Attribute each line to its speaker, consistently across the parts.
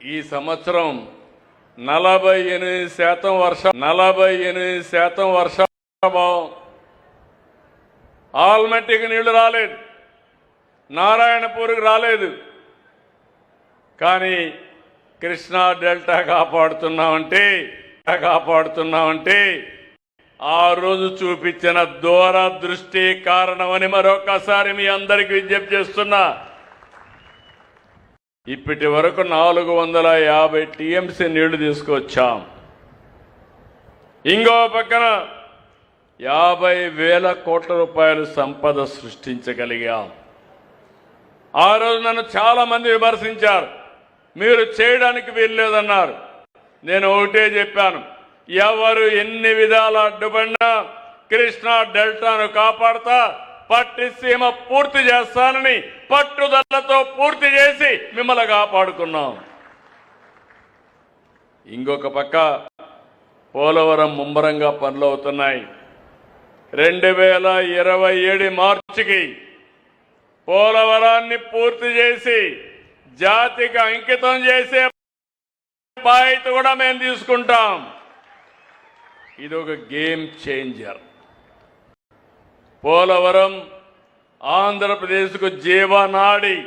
Speaker 1: ఈ సంవత్సరం 48% వర్షాభావం. ఆల్మట్టికి నీళ్లు రాలేదు, నారాయణపూర్కి రాలేదు. కానీ కృష్ణా డెల్టా కాపాడుతున్నామంటే ఆ రోజు చూపించిన దూరదృష్టి కారణమని మరొకసారి మీ అందరికీ విజ్ఞప్తి చేస్తున్నా. ఇప్పటి వరకు 450 టీఎంసీ నీళ్లు తీసుకొచ్చాం. ఇంకో పక్కన 50,000 కోట్ల రూపాయలు సంపద సృష్టించగలిగాం. ఆ రోజు నన్ను చాలా మంది విమర్శించారు, మీరు చేయడానికి వీల్లేదన్నారు. నేను ఒకటే చెప్పాను, ఎవరు ఎన్ని విధాల అడ్డుపడినా కృష్ణా డెల్టాను కాపాడుతా, పట్టిసీమ పూర్తి చేస్తానని పట్టుదలతో పూర్తి చేసి మిమ్మల్ని కాపాడుకున్నాం. ఇంకొక పక్క పోలవరం ముమ్మరంగా పనులు అవుతున్నాయి. 2027 మార్చికి పోలవరాన్ని పూర్తి చేసి జాతికి అంకితం చేసే బాధ్యత కూడా మేము తీసుకుంటాం. ఇది ఒక గేమ్ చేంజర్. పోలవరం ఆంధ్రప్రదేశ్కు జీవనాడి.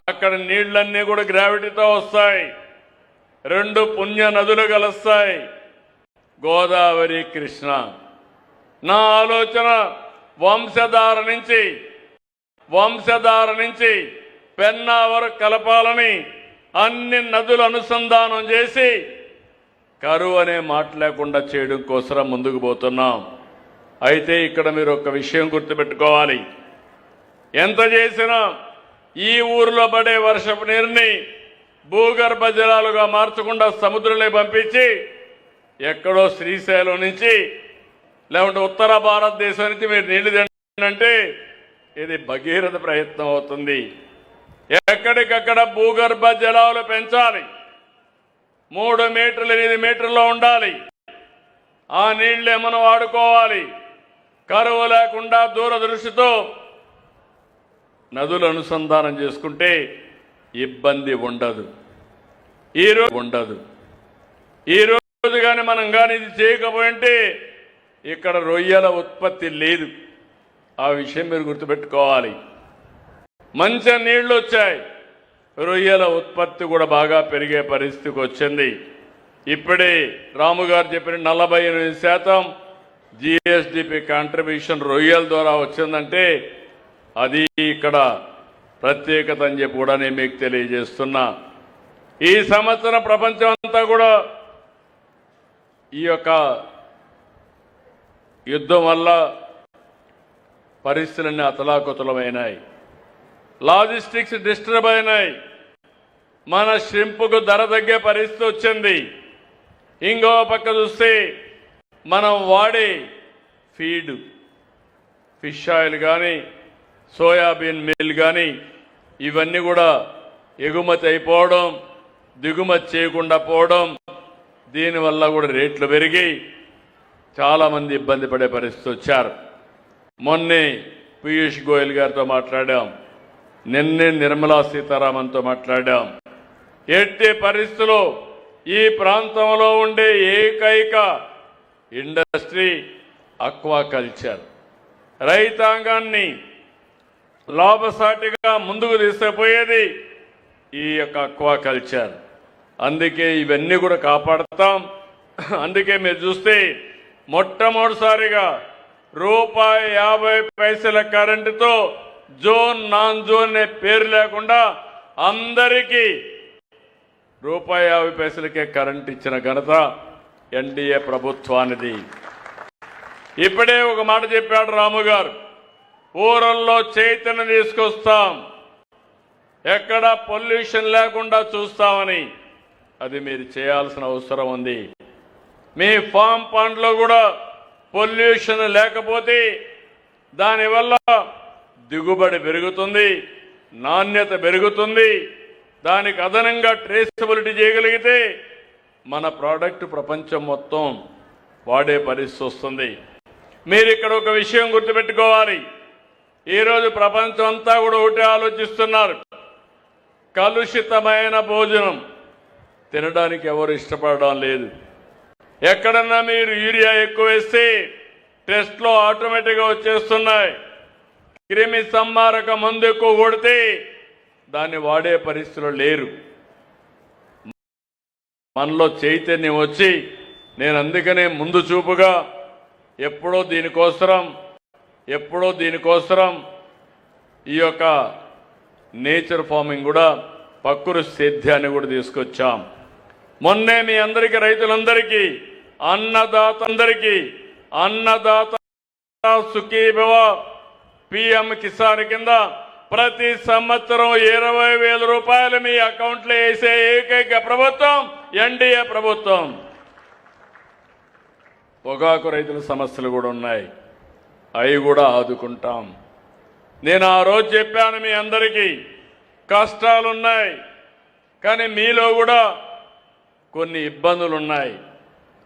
Speaker 1: అక్కడ నీళ్లన్నీ కూడా గ్రావిటీతో వస్తాయి. 2 పుణ్య నదులు కలుస్తాయి, గోదావరి, కృష్ణ. నా ఆలోచన వంశధార నుంచి పెన్నా వరకు కలపాలని అన్ని నదులు అనుసంధానం చేసి కరువు అనే మాట లేకుండా చేయడం కోసం ముందుకు పోతున్నాం. అయితే ఇక్కడ మీరు ఒక విషయం గుర్తుపెట్టుకోవాలి, ఎంత చేసినా ఈ ఊరిలో పడే వర్షపు నీరుని భూగర్భ జలాలుగా మార్చకుండా సముద్రంలో పంపించి ఎక్కడో శ్రీశైలం నుంచి లేకుంటే ఉత్తర భారతదేశం నుంచి మీరు నీళ్లు తింటే ఇది భగీరథ ప్రయత్నం అవుతుంది. ఎక్కడికక్కడ భూగర్భ జలాలు పెంచాలి. 3 మీటర్లు 8 మీటర్లో ఉండాలి. ఆ నీళ్లే మనం వాడుకోవాలి. కరువు లేకుండా దూరదృష్టితో నదులు అనుసంధానం చేసుకుంటే ఇబ్బంది ఉండదు. ఈ రోజు కానీ మనం కానీ ఇది చేయకపోయింటే ఇక్కడ రొయ్యల ఉత్పత్తి లేదు. ఆ విషయం మీరు గుర్తుపెట్టుకోవాలి. మంచి నీళ్లు వచ్చాయి, రొయ్యల ఉత్పత్తి కూడా బాగా పెరిగే పరిస్థితికి వచ్చింది. ఇప్పుడే రాము గారు చెప్పిన 48% జిఎస్డిపి కాంట్రిబ్యూషన్ రొయ్యల ద్వారా వచ్చిందంటే అది ఇక్కడ ప్రత్యేకత అని చెప్పి కూడా నేను మీకు తెలియజేస్తున్నా. ఈ సంవత్సరం ప్రపంచం అంతా కూడా ఈ యొక్క యుద్ధం వల్ల పరిస్థితులన్నీ అతలాకుతలమైనాయి, లాజిస్టిక్స్ డిస్టర్బ్ అయినాయి. మన షింపుకు ధర తగ్గే పరిస్థితి వచ్చింది. ఇంకో పక్క చూస్తే మనం వాడే ఫీడ్, ఫిష్ ఆయిల్ కానీ సోయాబీన్ మీల్ కానీ ఇవన్నీ కూడా ఎగుమతి అయిపోవడం, దిగుమతి చేయకుండా పోవడం, దీనివల్ల కూడా రేట్లు పెరిగి చాలామంది ఇబ్బంది పడే పరిస్థితి వచ్చారు. మొన్నే పీయూష్ గోయల్ గారితో మాట్లాడాం, నిన్నే నిర్మలా సీతారామన్తో మాట్లాడాం. ఎట్టి పరిస్థితుల్లో ఈ ప్రాంతంలో ఉండే ఏకైక ఇండస్ట్రీ అక్వాకల్చర్, రైతాంగాన్ని లాభసాటిగా ముందుకు తీసుకుపోయేది ఈ యొక్క అక్వాకల్చర్. అందుకే ఇవన్నీ కూడా కాపాడుతాం. అందుకే మీరు చూస్తే మొట్టమొదటిసారిగా ₹50 కరెంటుతో జోన్ నాన్ జోన్ అనే పేరు లేకుండా అందరికీ ₹50 కరెంట్ ఇచ్చిన ఘనత ఎన్డీఏ ప్రభుత్వానిది. ఇప్పుడే ఒక మాట చెప్పాడు రాము గారు, ఊరల్లో చైతన్యం తీసుకొస్తాం, ఎక్కడ పొల్యూషన్ లేకుండా చూస్తామని. అది మీరు చేయాల్సిన అవసరం ఉంది. మీ ఫామ్ పండ్లో కూడా పొల్యూషన్ లేకపోతే దానివల్ల దిగుబడి పెరుగుతుంది, నాణ్యత పెరుగుతుంది. దానికి అదనంగా ట్రేసబిలిటీ చేయగలిగితే మన ప్రోడక్ట్ ప్రపంచం మొత్తం వాడే పరిస్థితి వస్తుంది. మీరు ఇక్కడ ఒక విషయం గుర్తుపెట్టుకోవాలి, ఈరోజు ప్రపంచం అంతా కూడా ఒకటే ఆలోచిస్తున్నారు. కలుషితమైన భోజనం తినడానికి ఎవరు ఇష్టపడడం లేదు. ఎక్కడన్నా మీరు యూరియా ఎక్కువ వేస్తే టెస్ట్లో ఆటోమేటిక్గా వచ్చేస్తున్నాయి. క్రిమి సంహారక మందు ఎక్కువ కొడితే దాన్ని వాడే పరిస్థితులు లేరు. మనలో చైతన్యం వచ్చి నేను అందుకనే ముందు చూపుగా ఎప్పుడో దీనికోసం ఈ యొక్క నేచర్ ఫార్మింగ్ కూడా ప్రకృతి సేద్యాన్ని కూడా తీసుకొచ్చాం. మొన్నే మీ అందరికీ రైతులందరికీ అన్నదాత సుఖీభవ పిఎం కిసాన్ కింద ప్రతి సంవత్సరం 20,000 రూపాయలు మీ అకౌంట్లో వేసే ఏకైక ప్రభుత్వం ఎన్డీఏ ప్రభుత్వం. పొగాకు రైతుల సమస్యలు కూడా ఉన్నాయి, అవి కూడా ఆదుకుంటాం. నేను ఆ రోజు చెప్పాను మీ అందరికీ కష్టాలున్నాయి, కానీ మీలో కూడా కొన్ని ఇబ్బందులు ఉన్నాయి.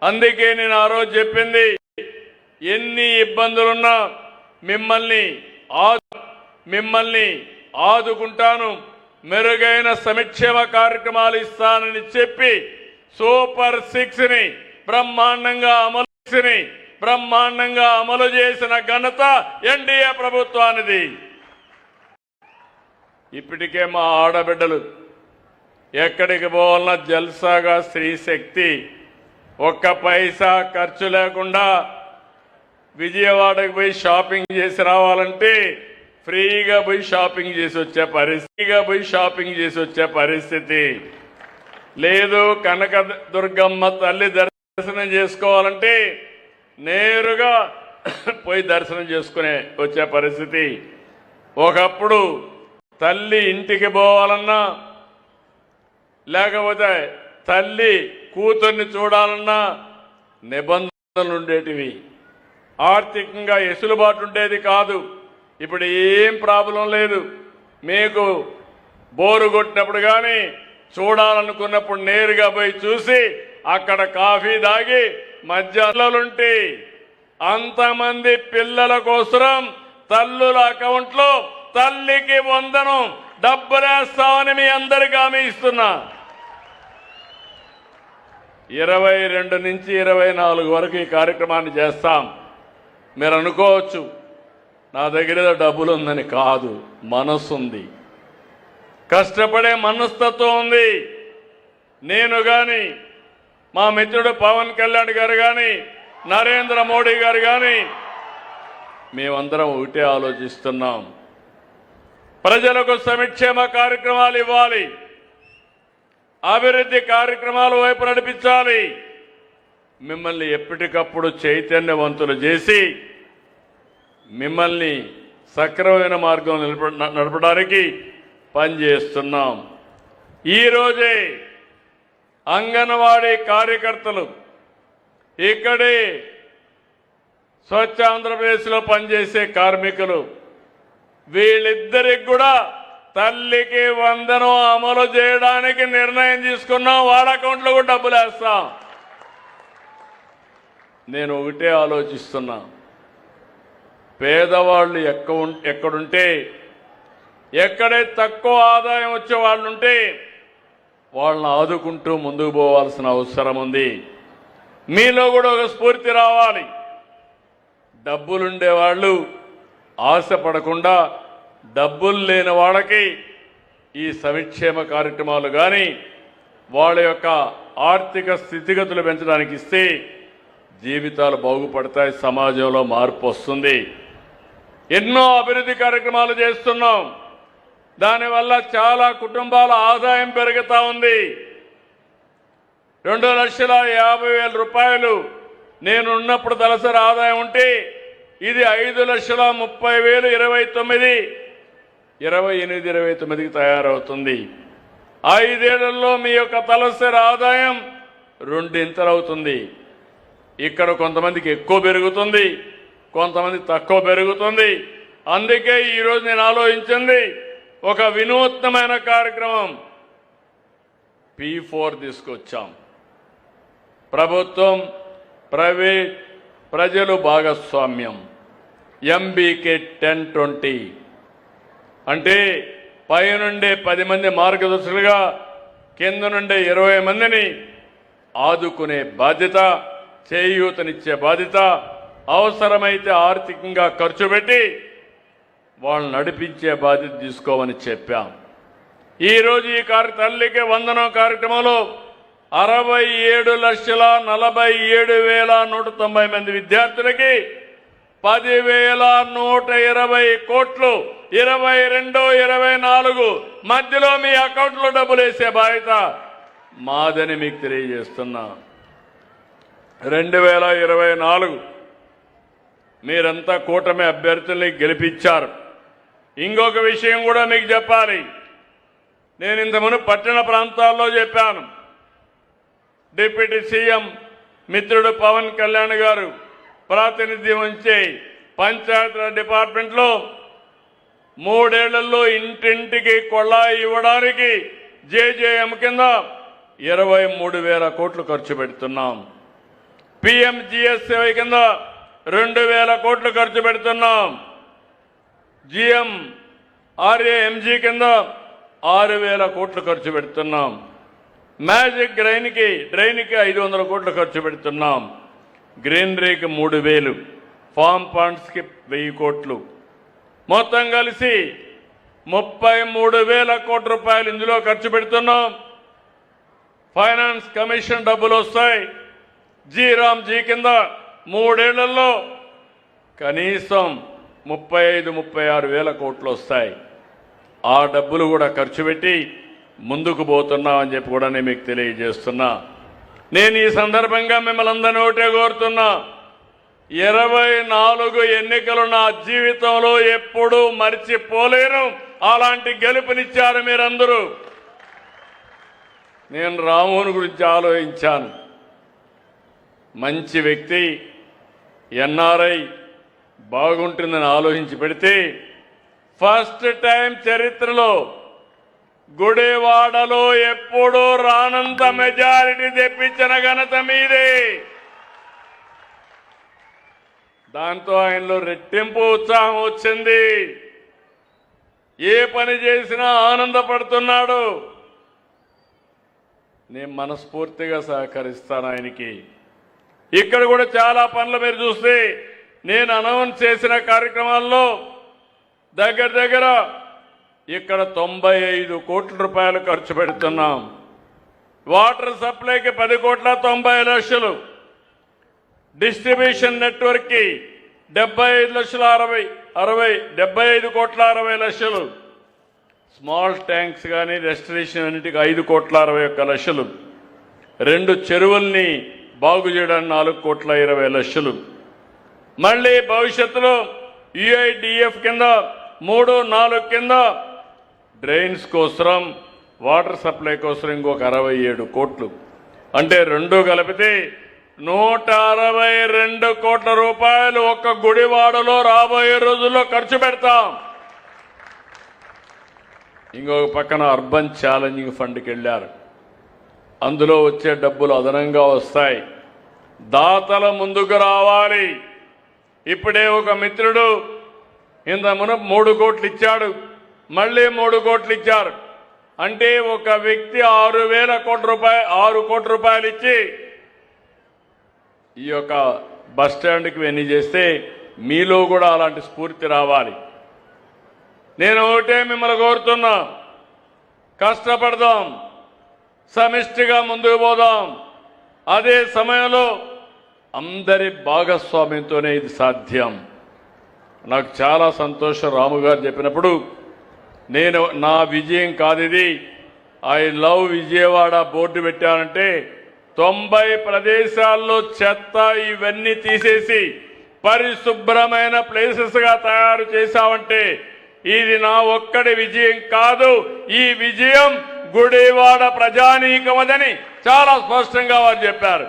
Speaker 1: అందుకే నేను ఆ రోజు చెప్పింది ఎన్ని ఇబ్బందులున్నా మిమ్మల్ని ఆదుకుంటాను, మెరుగైన సంక్షేమ కార్యక్రమాలు ఇస్తానని చెప్పి సూపర్ 6ని బ్రహ్మాండంగా అమలు చేసిన ఘనత ఎన్డీఏ ప్రభుత్వానిది. ఇప్పటికే మా ఆడబిడ్డలు ఎక్కడికి పోవాలన్నా జల్సాగా స్త్రీశక్తి ఒక్క పైసా ఖర్చు లేకుండా విజయవాడకు పోయి షాపింగ్ చేసి రావాలంటే ఫ్రీగా పోయి షాపింగ్ చేసి వచ్చే పరిస్థితి లేదు. కనక దుర్గమ్మ తల్లి దర్శనం చేసుకోవాలంటే నేరుగా పోయి దర్శనం చేసుకునే వచ్చే పరిస్థితి. ఒకప్పుడు తల్లి ఇంటికి పోవాలన్నా లేకపోతే తల్లి కూతుర్ని చూడాలన్నా నిబంధనలు ఉండేటివి, ఆర్థికంగా వెసులుబాటు ఉండేది కాదు. ఇప్పుడు ఏం ప్రాబ్లం లేదు. మీకు బోరు కొట్టినప్పుడు కానీ చూడాలనుకున్నప్పుడు నేరుగా పోయి చూసి అక్కడ కాఫీ తాగి మధ్యాహ్నాలుంటే అంతమంది పిల్లల కోసం తల్లుల అకౌంట్లో తల్లికి వందనం డబ్బులేస్తామని మీ అందరికీ హామీ ఇస్తున్నా. 22 నుంచి 24 వరకు ఈ కార్యక్రమాన్ని చేస్తాం. మీరు అనుకోవచ్చు నా దగ్గర డబ్బులు ఉందని. కాదు, మనసు ఉంది, కష్టపడే మనస్తత్వం ఉంది. నేను కానీ మా మిత్రుడు పవన్ కళ్యాణ్ గారు కానీ నరేంద్ర మోడీ గారు కానీ మేమందరం ఒకటే ఆలోచిస్తున్నాం. ప్రజలకు సంక్షేమ కార్యక్రమాలు ఇవ్వాలి, అభివృద్ధి కార్యక్రమాల వైపు నడిపించాలి. మిమ్మల్ని ఎప్పటికప్పుడు చైతన్యవంతులు చేసి మిమ్మల్ని సక్రమమైన మార్గం నడపడానికి పనిచేస్తున్నాం. ఈరోజే అంగన్వాడీ కార్యకర్తలు ఇక్కడే స్వచ్ఛ ఆంధ్రప్రదేశ్లో పనిచేసే కార్మికులు వీళ్ళిద్దరికి కూడా తల్లికి వందనం అమలు చేయడానికి నిర్ణయం తీసుకున్నాం. వాళ్ళ అకౌంట్లో కూడా డబ్బులు వేస్తాం. నేను ఒకటే ఆలోచిస్తున్నా, పేదవాళ్ళు ఎక్కడుంటే ఎక్కడైతే తక్కువ ఆదాయం వచ్చే వాళ్ళు ఉంటే వాళ్ళని ఆదుకుంటూ ముందుకు పోవాల్సిన అవసరం ఉంది. మీలో కూడా ఒక స్ఫూర్తి రావాలి. డబ్బులుండే వాళ్ళు ఆశపడకుండా డబ్బులు లేని వాళ్ళకి ఈ సంక్షేమ కార్యక్రమాలు కానీ వాళ్ళ యొక్క ఆర్థిక స్థితిగతులు పెంచడానికి ఇస్తే జీవితాలు బాగుపడతాయి, సమాజంలో మార్పు వస్తుంది. ఎన్నో అభివృద్ధి కార్యక్రమాలు చేస్తున్నాం. దానివల్ల చాలా కుటుంబాల ఆదాయం పెరుగుతూ ఉంది. 2,50,000 రూపాయలు నేను ఉన్నప్పుడు తలసరి ఆదాయం ఉంటే ఇది 5,30,000 28 తయారవుతుంది. 5 ఏళ్లలో మీ యొక్క తలసరి ఆదాయం 2 అవుతుంది. ఇక్కడ కొంతమందికి ఎక్కువ పెరుగుతుంది, కొంతమంది తక్కువ పెరుగుతుంది. అందుకే ఈరోజు నేను ఆలోచించింది ఒక వినూత్నమైన కార్యక్రమం P4 తీసుకొచ్చాం. ప్రభుత్వం, ప్రైవేట్, ప్రజలు భాగస్వామ్యం. MBK 10-20 అంటే పైనుండే 10 మంది మార్గదర్శకులుగా కింద నుండే 20 మందిని ఆదుకునే బాధ్యత, చేయూతనిచ్చే బాధ్యత, అవసరమైతే ఆర్థికంగా ఖర్చు పెట్టి వాళ్ళని నడిపించే బాధ్యత తీసుకోమని చెప్పాం. ఈరోజు ఈ తల్లికి వందనం కార్యక్రమంలో 67,47,190 మంది విద్యార్థులకి 10,120 కోట్లు 22-24 మధ్యలో మీ అకౌంట్లో డబ్బులు వేసే బాధ్యత మాదని మీకు తెలియజేస్తున్నా. 2024 మీరంతా కూటమి అభ్యర్థుల్ని గెలిపించారు. ఇంకొక విషయం కూడా మీకు చెప్పాలి. నేను ఇంతకుముందు పట్టణ ప్రాంతాల్లో చెప్పాను. డిప్యూటీ సీఎం మిత్రుడు పవన్ కళ్యాణ్ గారు ప్రాతినిధ్యం వహించే పంచాయతీరాజ్ డిపార్ట్మెంట్లో 3 ఏళ్లలో ఇంటింటికి కొళాయి ఇవ్వడానికి జేజేఎం కింద 23,000 కోట్లు ఖర్చు పెడుతున్నాం. PMGSY కింద 2,000 కోట్లు ఖర్చు పెడుతున్నాం. GMRAMG కింద 6,000 కోట్లు ఖర్చు పెడుతున్నాం. మ్యాజిక్ డ్రైన్కి 500 కోట్లు ఖర్చు పెడుతున్నాం. గ్రీనరీకి 3,000, ఫామ్ పాండ్స్కి 1,000 కోట్లు, మొత్తం కలిసి 33,000 కోట్ల రూపాయలు ఇందులో ఖర్చు పెడుతున్నాం. ఫైనాన్స్ కమిషన్ డబ్బులు వస్తాయి. జీరామ్జీ కింద 3 ఏళ్లలో కనీసం 35-36 కోట్లు వస్తాయి. ఆ డబ్బులు కూడా ఖర్చు పెట్టి ముందుకు పోతున్నామని చెప్పి కూడా నేను మీకు తెలియజేస్తున్నా. నేను ఈ సందర్భంగా మిమ్మల్ని అందరినీ ఒకటే కోరుతున్నా. 24 ఎన్నికలు నా జీవితంలో ఎప్పుడూ మర్చిపోలేను. అలాంటి గెలుపునిచ్చారు మీరందరూ. నేను రాముని గురించి ఆలోచించాను. మంచి వ్యక్తి, NRI, బాగుంటుందని ఆలోచించి పెడితే ఫస్ట్ టైం చరిత్రలో గుడివాడలో ఎప్పుడూ రానంత మెజారిటీ తెప్పించిన ఘనత మీదే. దాంతో ఆయనలో రెట్టింపు ఉత్సాహం వచ్చింది. ఏ పని చేసినా ఆనందపడుతున్నాడు. నేను మనస్ఫూర్తిగా సహకరిస్తాను ఆయనకి. ఇక్కడ కూడా చాలా పనులు మీరు చూస్తే నేను అనౌన్స్ చేసిన కార్యక్రమాల్లో దగ్గర ఇక్కడ 95 కోట్ల రూపాయలు ఖర్చు పెడుతున్నాం. వాటర్ సప్లైకి 10,90,00,000, డిస్ట్రిబ్యూషన్ నెట్వర్క్కి 75,60,60,70,60,60,000, స్మాల్ ట్యాంక్స్ కానీ రెస్టరేషన్ అన్నిటికీ 5,61,00,000, 2 చెరువుల్ని బాగు చేయడానికి 4,20,00,000, మళ్ళీ భవిష్యత్తులో UIDF కింద 3-4 కింద డ్రైన్స్ కోసం, వాటర్ సప్లై కోసం ఇంకొక 67 కోట్లు. అంటే 2 కలిపితే 162 కోట్ల రూపాయలు ఒక్క గుడివాడలో రాబోయే రోజుల్లో ఖర్చు పెడతాం. ఇంకొక పక్కన అర్బన్ ఛాలెంజింగ్ ఫండ్కి వెళ్ళారు. అందులో వచ్చే డబ్బులు అదనంగా వస్తాయి. దాతల ముందుకు రావాలి. ఇప్పుడే ఒక మిత్రుడు ఇంత మునుపు 3 కోట్లు ఇచ్చాడు, మళ్ళీ 3 కోట్లు ఇచ్చారు. అంటే ఒక వ్యక్తి 6,000 కోట్ల రూపాయలు 6 కోట్ల రూపాయలు ఇచ్చి ఈ యొక్క బస్ స్టాండ్కి వెన్నీ చేస్తే మీలో కూడా అలాంటి స్ఫూర్తి రావాలి. నేను ఒకటే మిమ్మల్ని కోరుతున్నా, కష్టపడదాం, సమిష్టిగా ముందుకు పోదాం. అదే సమయంలో అందరి భాగస్వామ్యంతోనే ఇది సాధ్యం. నాకు చాలా సంతోషం రాము గారు చెప్పినప్పుడు. నేను నా విజయం కాదు ఇది, ఐ లవ్ విజయవాడ బోర్డు పెట్టానంటే 90 ప్రదేశాల్లో చెత్త ఇవన్నీ తీసేసి పరిశుభ్రమైన ప్లేసెస్గా తయారు చేశామంటే ఇది నా ఒక్కడి విజయం కాదు, ఈ విజయం గుడివాడ ప్రజానీకమదని చాలా స్పష్టంగా వారు చెప్పారు.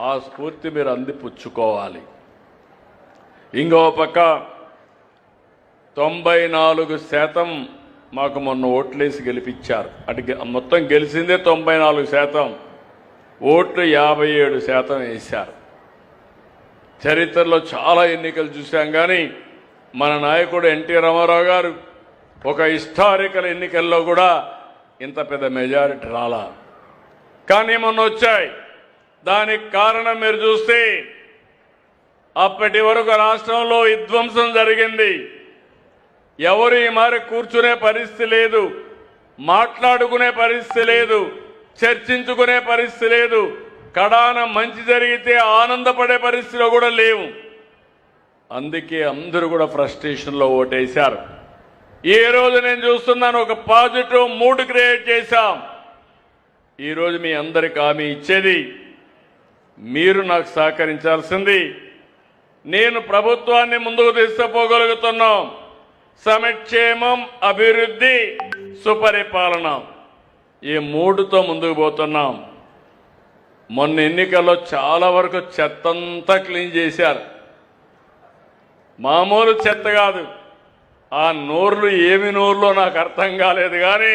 Speaker 1: ఆ స్ఫూర్తి మీరు అందిపుచ్చుకోవాలి. ఇంకో పక్క 94% మాకు మొన్న ఓట్లేసి గెలిపించారు. అంటే మొత్తం గెలిచిందే 94%, ఓట్లు 57% వేశారు. చరిత్రలో చాలా ఎన్నికలు చూశాం. కానీ మన నాయకుడు ఎన్టీ రామారావు గారు ఒక హిస్టారికల్ ఎన్నికల్లో కూడా ఇంత పెద్ద మెజారిటీ రాలా, కానీ మొన్న వచ్చాయి. దానికి కారణం మీరు చూస్తే అప్పటి వరకు రాష్ట్రంలో విధ్వంసం జరిగింది. ఎవరు ఈ మారి కూర్చునే పరిస్థితి లేదు, మాట్లాడుకునే పరిస్థితి లేదు, చర్చించుకునే పరిస్థితి లేదు, కడాన మంచి జరిగితే ఆనందపడే పరిస్థితిలో కూడా లేవు. అందుకే అందరూ కూడా ఫ్రస్ట్రేషన్లో ఓటేశారు. ఈ రోజు నేను చూస్తున్నాను, ఒక పాజిటివ్ మూడ్ క్రియేట్ చేశాం. ఈరోజు మీ అందరికి హామీ ఇచ్చేది, మీరు నాకు సహకరించాల్సింది. నేను ప్రభుత్వాన్ని ముందుకు తీసుకుపోగలుగుతున్నాం. సంక్షేమం, అభివృద్ధి, సుపరిపాలన, ఈ మూడుతో ముందుకు పోతున్నాం. మొన్న ఎన్నికల్లో చాలా వరకు చెత్తంతా క్లీన్ చేశారు. మామూలు చెత్త కాదు, ఆ నోర్లు ఏమి నోర్లో నాకు అర్థం కాలేదు, కానీ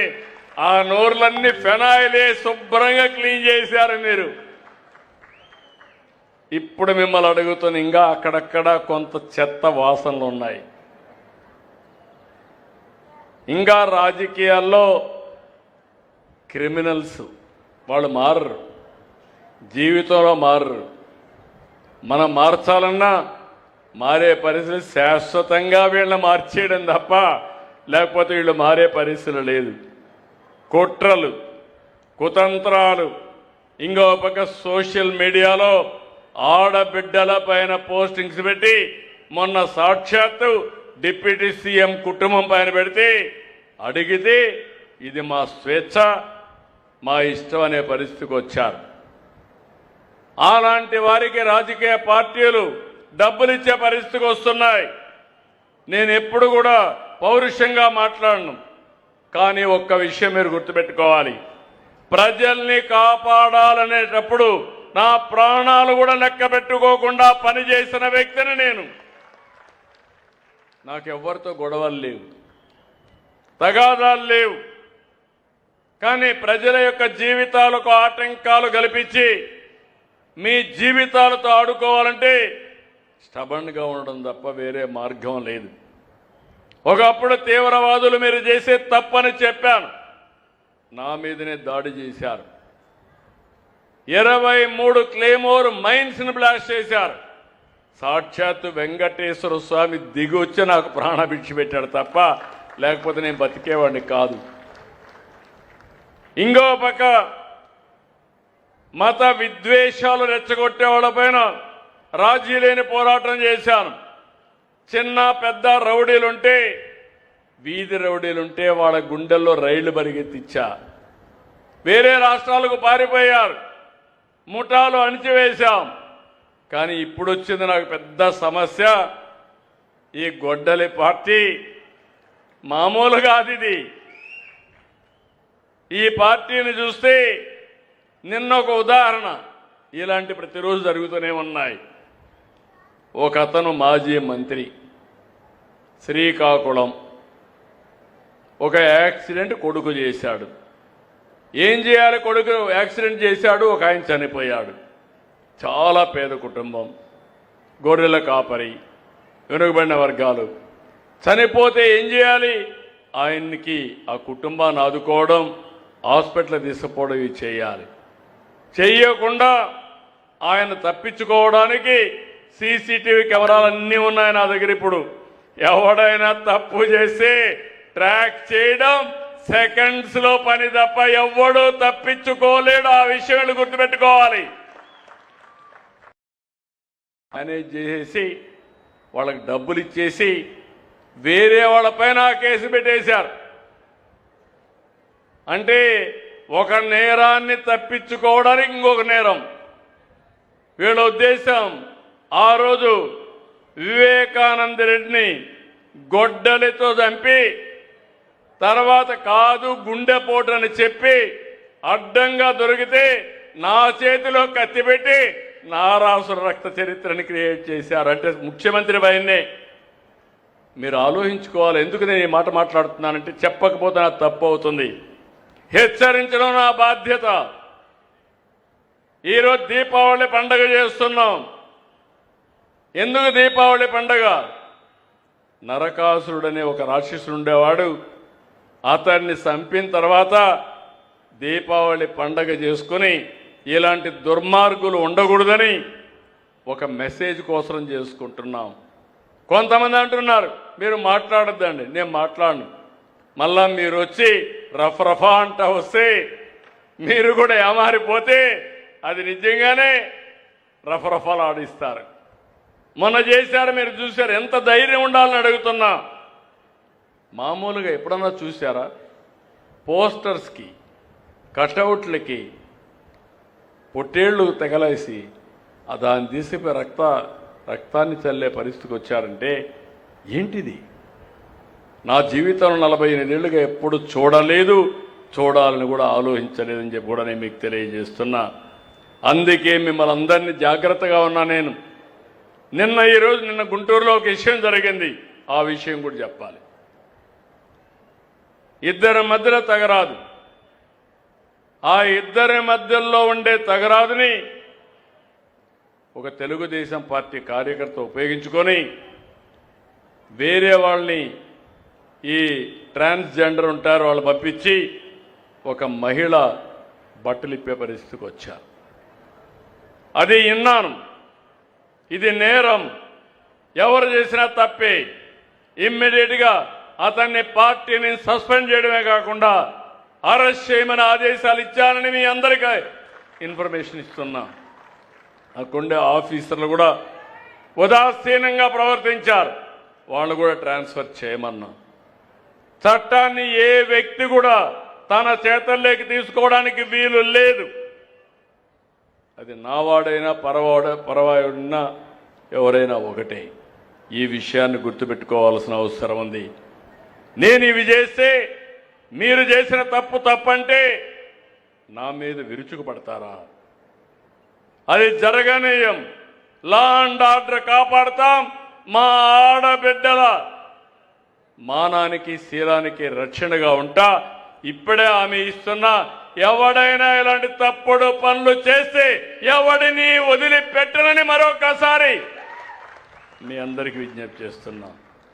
Speaker 1: ఆ నోర్లన్నీ ఫెనాయిలే శుభ్రంగా క్లీన్ చేశారు మీరు. ఇప్పుడు మిమ్మల్ని అడుగుతున్న, ఇంకా అక్కడక్కడ కొంత చెత్త వాసనలు ఉన్నాయి. ఇంకా రాజకీయాల్లో క్రిమినల్స్ వాళ్ళు మారరు, జీవితంలో మారరు. మనం మార్చాలన్నా మారే పరిస్థితి శాశ్వతంగా వీళ్ళని మార్చేయడం తప్ప లేకపోతే వీళ్ళు మారే పరిస్థితి లేదు. కుట్రలు, కుతంత్రాలు, ఇంకో పక్క సోషల్ మీడియాలో ఆడబిడ్డల పైన పోస్టింగ్స్ పెట్టి, మొన్న సాక్షాత్తు డిప్యూటీ సీఎం కుటుంబం పైన పెడితే అడిగితే ఇది మా స్వేచ్ఛ, మా ఇష్టం అనే పరిస్థితికి వచ్చారు. అలాంటి వారికి రాజకీయ పార్టీలు డబ్బులు ఇచ్చే పరిస్థితికి వస్తున్నాయి. నేను ఎప్పుడు కూడా పౌరుషంగా మాట్లాడను, కానీ ఒక్క విషయం మీరు గుర్తుపెట్టుకోవాలి. ప్రజల్ని కాపాడాలనేటప్పుడు నా ప్రాణాలు కూడా లెక్క పెట్టుకోకుండా పనిచేసిన వ్యక్తిని నేను. నాకెవ్వరితో గొడవలు లేవు, తగాదాలు లేవు, కానీ ప్రజల యొక్క జీవితాలకు ఆటంకాలు కల్పించి మీ జీవితాలతో ఆడుకోవాలంటే స్టబన్గా ఉండడం తప్ప వేరే మార్గం లేదు. ఒకప్పుడు తీవ్రవాదులు మీరు చేసే తప్పని చెప్పాను, నా మీదనే దాడి చేశారు. 23 క్లేమోర్ మైన్స్ని బ్లాస్ట్ చేశారు. సాక్షాత్తు వెంకటేశ్వర స్వామి దిగి వచ్చి నాకు ప్రాణభిక్ష పెట్టాడు తప్ప లేకపోతే నేను బతికేవాడిని కాదు. ఇంకో పక్క మత విద్వేషాలు రెచ్చగొట్టే వాళ్ళపైన రాజీ లేని పోరాటం చేశాను. చిన్న పెద్ద రౌడీలుంటే, వీధి రౌడీలుంటే వాళ్ళ గుండెల్లో రైళ్లు పరిగెత్తిచ్చా. వేరే రాష్ట్రాలకు పారిపోయారు, ముఠాలు అణిచివేశాం. కానీ ఇప్పుడు వచ్చింది నాకు పెద్ద సమస్య, ఈ గొడ్డలి పార్టీ మామూలుగా అది. ఈ పార్టీని చూస్తే నిన్న ఒక ఉదాహరణ, ఇలాంటి ప్రతిరోజు జరుగుతూనే ఉన్నాయి. ఒక అతను మాజీ మంత్రి, శ్రీకాకుళం, ఒక యాక్సిడెంట్ కొడుకు చేశాడు. ఏం చేయాలి, కొడుకు యాక్సిడెంట్ చేశాడు, ఒక ఆయన చనిపోయాడు. చాలా పేద కుటుంబం, గొర్రెల కాపరి, వెనుకబడిన వర్గాలు. చనిపోతే ఏం చేయాలి, ఆయన్ని ఆ కుటుంబాన్ని ఆదుకోవడం, హాస్పిటల్ తీసుకుపోవడం ఇవి చేయాలి. చెయ్యకుండా ఆయన తప్పించుకోవడానికి సీసీటీవీ కెమెరాలు అన్నీ ఉన్నాయి నా దగ్గర. ఇప్పుడు ఎవడైనా తప్పు చేస్తే ట్రాక్ చేయడం సెకండ్స్లో పని తప్ప ఎవడూ తప్పించుకోలేడు. ఆ విషయాలు గుర్తుపెట్టుకోవాలి. మేనేజ్ చేసేసి వాళ్ళకి డబ్బులు ఇచ్చేసి వేరే వాళ్ళపైన కేసు పెట్టేశారు. అంటే ఒక నేరాన్ని తప్పించుకోవడానికి ఇంకొక నేరం. వీళ్ళ ఉద్దేశం, ఆ రోజు వివేకానంద రెడ్డిని గొడ్డలితో చంపి తర్వాత కాదు గుండెపోటు అని చెప్పి అడ్డంగా దొరికితే నా చేతిలో కత్తి పెట్టి నారాసుర రక్త చరిత్రని క్రియేట్ చేశారు. అంటే ముఖ్యమంత్రి భయన్నే. మీరు ఆలోచించుకోవాలి, ఎందుకు నేను ఈ మాట మాట్లాడుతున్నానంటే చెప్పకపోతే నాకు తప్పు అవుతుంది. హెచ్చరించడం నా బాధ్యత. ఈరోజు దీపావళి పండుగ చేస్తున్నాం. ఎందుకు దీపావళి పండుగ? నరకాసురుడనే ఒక రాక్షసుడు ఉండేవాడు. అతన్ని చంపిన తర్వాత దీపావళి పండగ చేసుకుని ఇలాంటి దుర్మార్గులు ఉండకూడదని ఒక మెసేజ్ కోసం చేసుకుంటున్నాం. కొంతమంది అంటున్నారు మీరు మాట్లాడొద్దండి, నేను మాట్లాడను. మళ్ళా మీరు వచ్చి రఫరఫా అంట వస్తే మీరు కూడా ఏమారిపోతే అది నిజంగానే రఫరఫాలు ఆడిస్తారు. మొన్న చేశారు, మీరు చూశారు. ఎంత ధైర్యం ఉండాలని అడుగుతున్నా. మామూలుగా ఎప్పుడన్నా చూసారా? పోస్టర్స్కి కటౌట్లకి పొట్టేళ్ళు తెగలేసి దాన్ని తీసిపోయి రక్తాన్ని చల్లే పరిస్థితికి వచ్చారంటే ఏంటిది? నా జీవితంలో 48 ఏళ్ళుగా ఎప్పుడు చూడలేదు, చూడాలని కూడా ఆలోచించలేదని చెప్పి కూడా నేను మీకు తెలియజేస్తున్నా. అందుకే మిమ్మల్ని అందరినీ జాగ్రత్తగా ఉన్నా నేను. నిన్న గుంటూరులో ఒక విషయం జరిగింది, ఆ విషయం కూడా చెప్పాలి. ఇద్దరి మధ్యలో తగరాదు. ఆ ఇద్దరి మధ్యలో ఉండే తగరాదుని ఒక తెలుగుదేశం పార్టీ కార్యకర్త ఉపయోగించుకొని వేరే వాళ్ళని, ఈ ట్రాన్స్జెండర్ ఉంటారు వాళ్ళు పంపించి ఒక మహిళ బట్టలు ఇప్పే పరిస్థితికి వచ్చారు. అది విన్నాను. ఇది నేరం, ఎవరు చేసినా తప్పే. ఇమ్మీడియట్గా అతన్ని పార్టీని సస్పెండ్ చేయడమే కాకుండా అరెస్ట్ చేయమని ఆదేశాలు ఇచ్చానని మీ అందరికీ ఇన్ఫర్మేషన్ ఇస్తున్నా. అక్కడుండే ఆఫీసర్లు కూడా ఉదాసీనంగా ప్రవర్తించారు, వాళ్ళు కూడా ట్రాన్స్ఫర్ చేయమన్నా. చట్టాన్ని ఏ వ్యక్తి కూడా తన చేతల్లోకి తీసుకోవడానికి వీలు లేదు. అది నావాడైనా పరవాయుడినా ఎవరైనా ఒకటే. ఈ విషయాన్ని గుర్తుపెట్టుకోవాల్సిన అవసరం ఉంది. నేను ఇవి చేస్తే మీరు చేసిన తప్పంటే నా మీద విరుచుకుపడతారా? అది జరగనీయం. Law and order కాపాడుతాం. మా ఆడబిడ్డల మానానికి శీలానికి రక్షణగా ఉంటా. ఇప్పుడే ఆమె ఇస్తున్నా, ఎవడైనా ఇలాంటి తప్పుడు పనులు చేస్తే ఎవడిని వదిలిపెట్టనని మరొకసారి మీ అందరికీ విజ్ఞప్తి చేస్తున్నా.